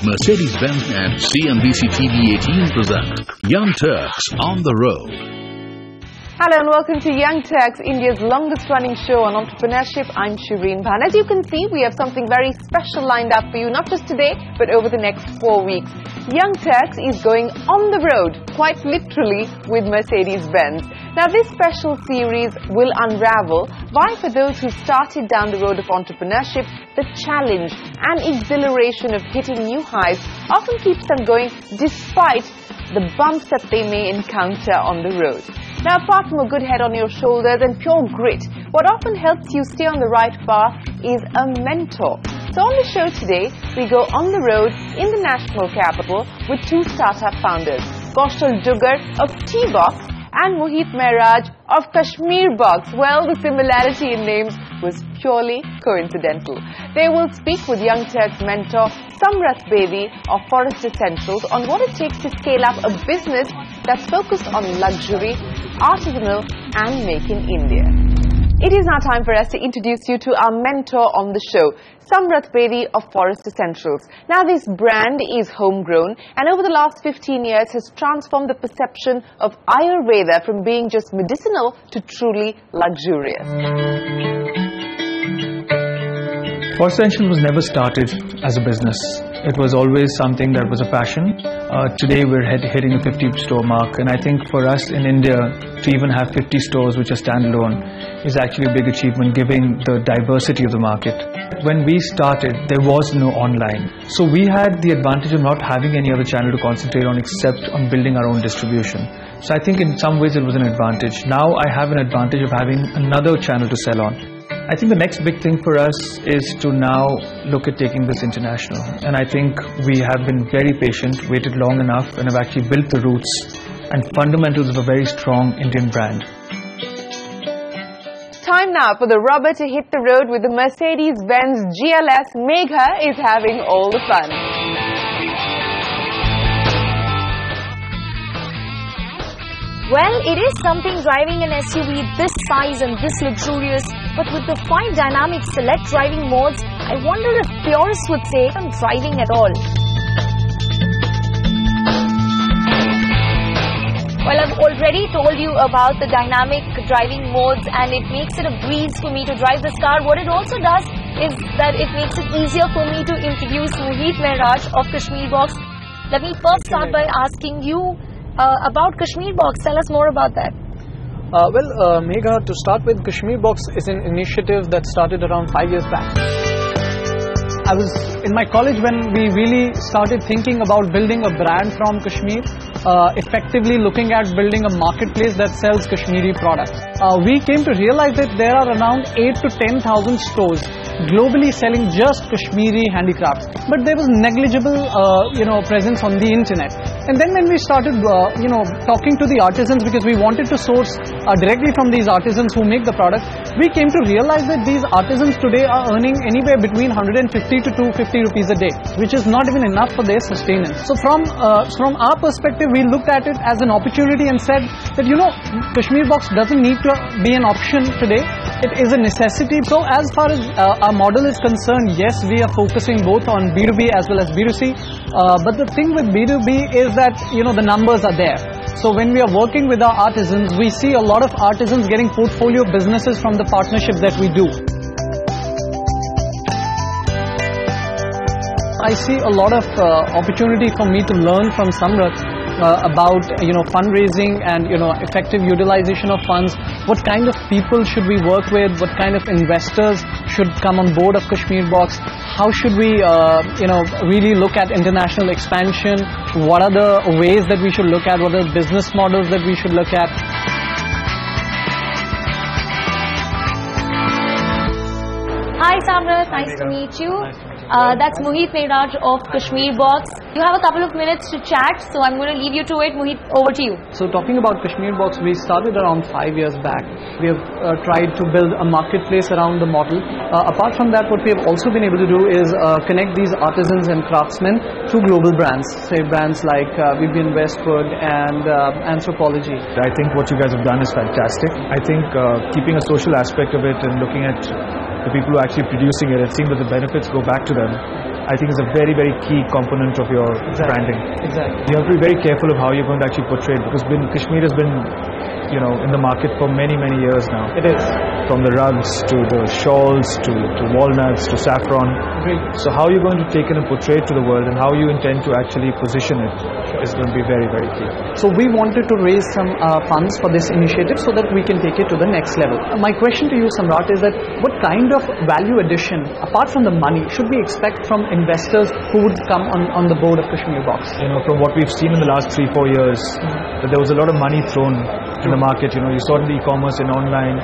Mercedes Benz and CNBC TV 18 present Young Turks on the Road. Hello and welcome to Young Turks, India's longest running show on entrepreneurship. I'm Shireen Bhan. As you can see, we have something very special lined up for you, not just today, but over the next 4 weeks. Young Turks is going on the road, quite literally, with Mercedes Benz. Now, this special series will unravel why, for those who started down the road of entrepreneurship, the challenge and exhilaration of hitting new heights often keeps them going despite the bumps that they may encounter on the road. Now, apart from a good head on your shoulders and pure grit, what often helps you stay on the right path is a mentor. So on the show today, we go on the road in the national capital with two startup founders, Kaushal Dugar of T-Box and Muheet Mehraj of Kashmir Box. Well, the similarity in names was purely coincidental. They will speak with Young Turk Mentor Samrath Bedi of Forest Essentials on what it takes to scale up a business that's focused on luxury, artisanal and make in India. It is now time for us to introduce you to our mentor on the show, Samrath Bedi of Forest Essentials. Now, this brand is homegrown and over the last 15 years has transformed the perception of Ayurveda from being just medicinal to truly luxurious. Forest Essentials was never started as a business. It was always something that was a passion. Today we're hitting the 50-store mark, and I think for us in India to even have 50 stores which are standalone is actually a big achievement given the diversity of the market. When we started, there was no online. So we had the advantage of not having any other channel to concentrate on except on building our own distribution. So I think in some ways it was an advantage. Now I have an advantage of having another channel to sell on. I think the next big thing for us is to now look at taking this international. And I think we have been very patient, waited long enough, and have actually built the roots and fundamentals of a very strong Indian brand. Time now for the rubber to hit the road with the Mercedes Benz GLS. Megha is having all the fun. Well, it is something driving an SUV this size and this luxurious, but with the 5 dynamic select driving modes, I wonder if purists would say I'm driving at all. Well, I've already told you about the dynamic driving modes and it makes it a breeze for me to drive this car. What it also does is that it makes it easier for me to introduce Muheet Mehraj of Kashmir Box. Let me first start by asking you about Kashmir Box. Tell us more about that. Megha, to start with, Kashmir Box is an initiative that started around 5 years back. I was in my college when we really started thinking about building a brand from Kashmir, effectively looking at building a marketplace that sells Kashmiri products. We came to realize that there are around 8,000 to 10,000 stores globally selling just Kashmiri handicrafts, but there was negligible presence on the internet. And then when we started talking to the artisans, because we wanted to source directly from these artisans who make the product, we came to realize that these artisans today are earning anywhere between 150 to 250 rupees a day, which is not even enough for their sustenance. So from our perspective, we looked at it as an opportunity and said that Kashmir Box doesn't need to be an option today. It is a necessity. So as far as our model is concerned, yes, we are focusing both on B2B as well as B2C. But the thing with B2B is that, the numbers are there. So when we are working with our artisans, we see a lot of artisans getting portfolio businesses from the partnership that we do. I see a lot of opportunity for me to learn from Samrath about fundraising and effective utilization of funds. What kind of people should we work with? What kind of investors should come on board of Kashmir Box? How should we really look at international expansion? What are the ways that we should look at? What are the business models that we should look at? Hi Samrath, nice to meet you. That's Muheet Mehraj of Kashmir Box. You have a couple of minutes to chat, so I'm going to leave you to it. Muheet, over to you. So talking about Kashmir Box, we started around 5 years back. We have tried to build a marketplace around the model. Apart from that, what we have also been able to do is connect these artisans and craftsmen to global brands, say brands like Vivienne Westwood and Anthropology. I think what you guys have done is fantastic. I think keeping a social aspect of it and looking at the people who are actually producing it and seeing that the benefits go back to them I think is a very, very key component of your branding. Exactly. You have to be very careful of how you're going to actually portray it, because Kashmir has been, in the market for many, many years now. It is. From the rugs to the shawls to walnuts to saffron. Great. So how you're going to take it and portray it to the world, and how you intend to actually position it is going to be very, very key. So we wanted to raise some funds for this initiative so that we can take it to the next level. My question to you, Samrath, is that what kind of value addition, apart from the money, should we expect from investors who would come on the board of Kashmir Box? From what we've seen in the last 3-4 years, that there was a lot of money thrown in the market. You saw it in the e-commerce and online,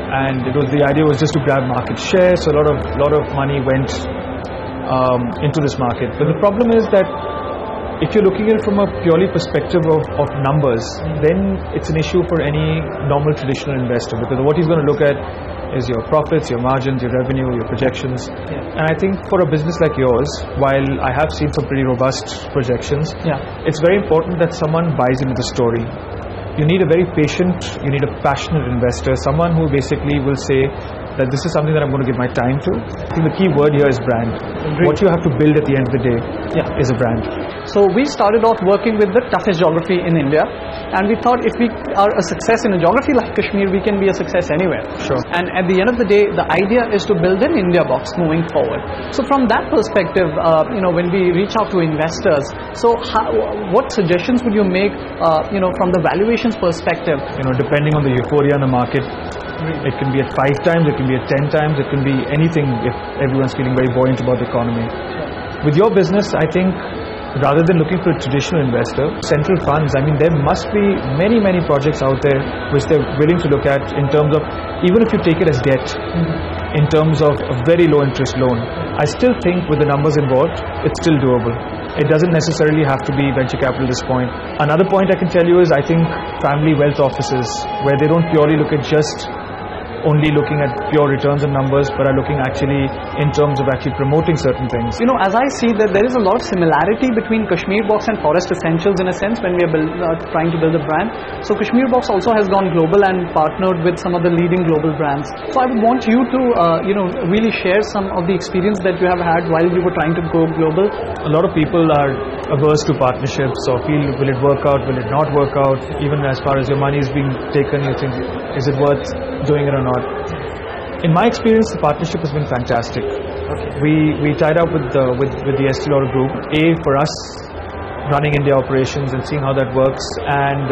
and the idea was just to grab market share. So a lot of money went into this market. But the problem is that if you're looking at it from a purely perspective of numbers, then it's an issue for any normal traditional investor, because what he's going to look at is your profits, your margins, your revenue, your projections. And I think for a business like yours, while I have seen some pretty robust projections, it's very important that someone buys into the story. You need a very patient, you need a passionate investor, someone who basically will say that this is something that I'm going to give my time to. I think the key word here is brand. What you have to build at the end of the day is a brand. So we started off working with the toughest geography in India, and we thought if we are a success in a geography like Kashmir, we can be a success anywhere. Sure. And at the end of the day, the idea is to build an India box moving forward. So from that perspective, when we reach out to investors, so what suggestions would you make, from the valuations perspective? Depending on the euphoria in the market, it can be at 5 times, it can be at 10 times, it can be anything if everyone's feeling very buoyant about the economy. With your business, I think, rather than looking for a traditional investor, central funds, there must be many, many projects out there which they're willing to look at in terms of, even if you take it as debt, in terms of a very low interest loan, I still think with the numbers involved, it's still doable. It doesn't necessarily have to be venture capital at this point. Another point I can tell you is, I think family wealth offices, where they don't purely look at just only looking at pure returns and numbers, but are looking actually in terms of actually promoting certain things. As I see that there is a lot of similarity between Kashmir Box and Forest Essentials in a sense when we are trying to build a brand. So Kashmir Box also has gone global and partnered with some of the leading global brands. So I would want you to, really share some of the experience that you have had while you were trying to go global. A lot of people are averse to partnerships or feel, will it work out, will it not work out? Even as far as your money is being taken, you think, is it worth doing it or not? In my experience, the partnership has been fantastic. We tied up with the Estee Lauder group, for us running India operations and seeing how that works, and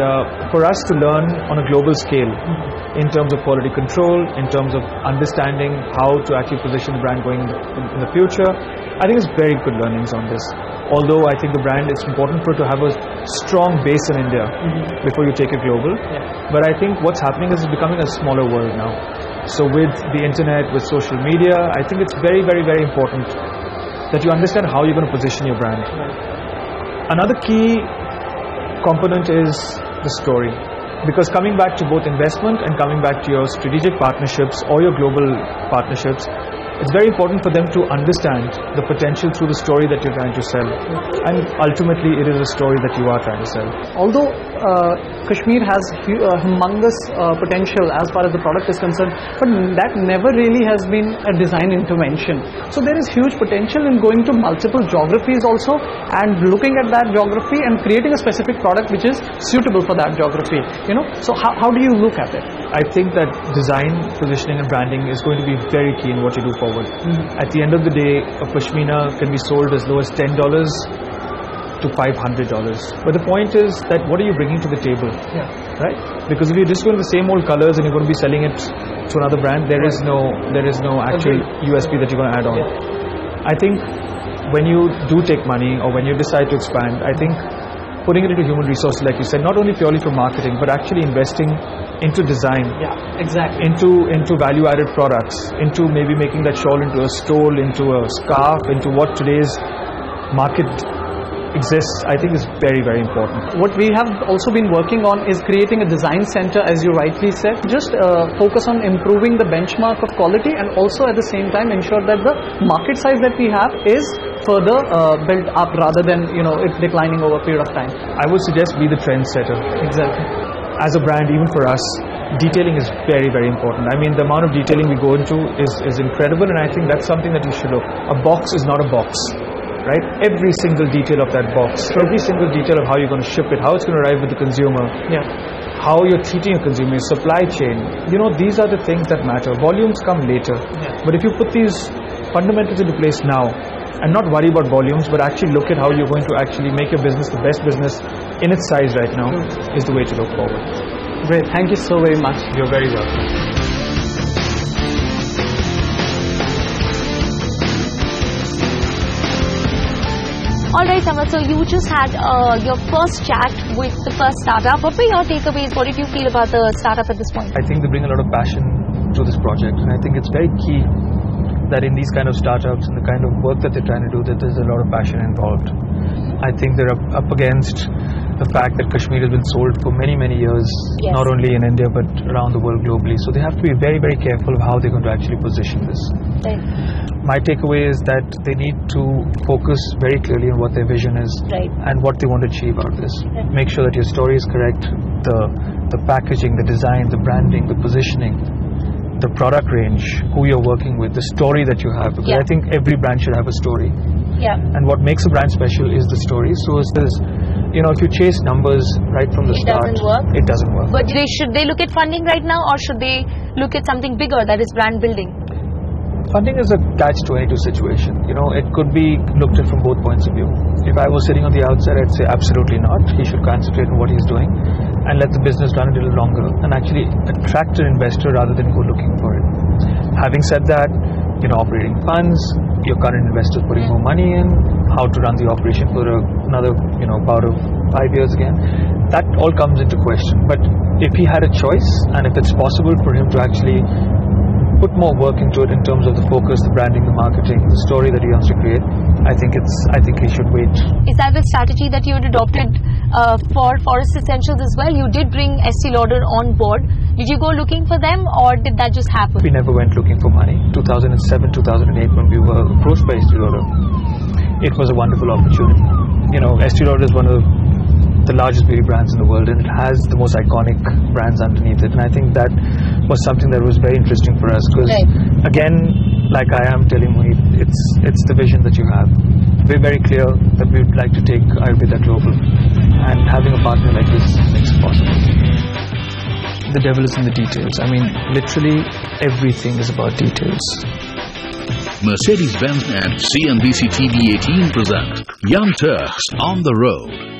for us to learn on a global scale in terms of quality control, in terms of understanding how to actually position the brand going in the future. I think it's very good learnings on this. Although I think the brand, it's important for it to have a strong base in India before you take it global. But I think what's happening is it's becoming a smaller world now. So with the internet, with social media, I think it's very, very, very important that you understand how you're going to position your brand. Another key component is the story. Because coming back to both investment and coming back to your strategic partnerships or your global partnerships, it's very important for them to understand the potential through the story that you're trying to sell. And ultimately, it is a story that you are trying to sell. Although Kashmir has humongous potential as far as the product is concerned, but that never really has been a design intervention. So there is huge potential in going to multiple geographies also and looking at that geography and creating a specific product which is suitable for that geography. So how do you look at it? I think that design, positioning and branding is going to be very key in what you do forward. At the end of the day, a pashmina can be sold as low as $10 to $500. But the point is that what are you bringing to the table? Right? Because if you're just going the same old colors and you're going to be selling it to another brand, there is no actual USP that you're going to add on. I think when you do take money or when you decide to expand, I think putting it into human resources, like you said, not only purely for marketing, but actually investing into design, into value-added products, into maybe making that shawl into a stole, into a scarf, into what today's market exists, I think is very, very important. What we have also been working on is creating a design center, as you rightly said. Just focus on improving the benchmark of quality and also at the same time ensure that the market size that we have is further built up rather than it declining over a period of time. I would suggest be the trendsetter. Exactly. As a brand, even for us, detailing is very, very important. The amount of detailing we go into is incredible, and I think that's something that you should look. A box is not a box. right? Every single detail of that box, every single detail of how you're going to ship it, how it's going to arrive with the consumer, how you're treating a consumer, supply chain. These are the things that matter. Volumes come later. But if you put these fundamentals into place now and not worry about volumes, but actually look at how you're going to actually make your business the best business in its size right now, is the way to look forward. Great. Thank you so very much. You're very welcome. Alright, Samrath, so you just had your first chat with the first startup. What were your takeaways? What did you feel about the startup at this point? I think they bring a lot of passion to this project, and I think it's very key that in these kind of startups and the kind of work that they're trying to do, that there's a lot of passion involved. I think they're up against the fact that Kashmir has been sold for many, many years, not only in India but around the world globally. So they have to be very, very careful of how they're going to actually position this. Right. My takeaway is that they need to focus very clearly on what their vision is and what they want to achieve out of this. Make sure that your story is correct, the packaging, the design, the branding, the positioning, the product range, who you're working with, the story that you have. Because I think every brand should have a story. And what makes a brand special is the story. So if you chase numbers right from the start, it doesn't work. But should they look at funding right now, or should they look at something bigger, that is brand building? Funding is a catch-22 situation. It could be looked at from both points of view. If I was sitting on the outside, I'd say absolutely not. He should concentrate on what he's doing and let the business run a little longer and actually attract an investor rather than go looking for it. Having said that, operating funds, your current investors putting more money in, how to run the operation for another, about of 5 years again, that all comes into question. But if he had a choice, and if it's possible for him to actually put more work into it in terms of the focus, the branding, the marketing, the story that he wants to create, I think he should wait. Is that the strategy that you had adopted for Forest Essentials as well? You did bring Estee Lauder on board. Did you go looking for them, or did that just happen? We never went looking for money. 2007, 2008, when we were approached by Estee Lauder, it was a wonderful opportunity. Estee Lauder is one of the largest beauty brands in the world, and it has the most iconic brands underneath it. And I think that was something that was very interesting for us, because again, like I am telling Muheet, it's the vision that you have. We're very clear that we would like to take Ayurveda global, and having a partner like this makes it possible. The devil is in the details. I mean, literally everything is about details. Mercedes Benz and CNBC TV 18 present Young Turks on the Road.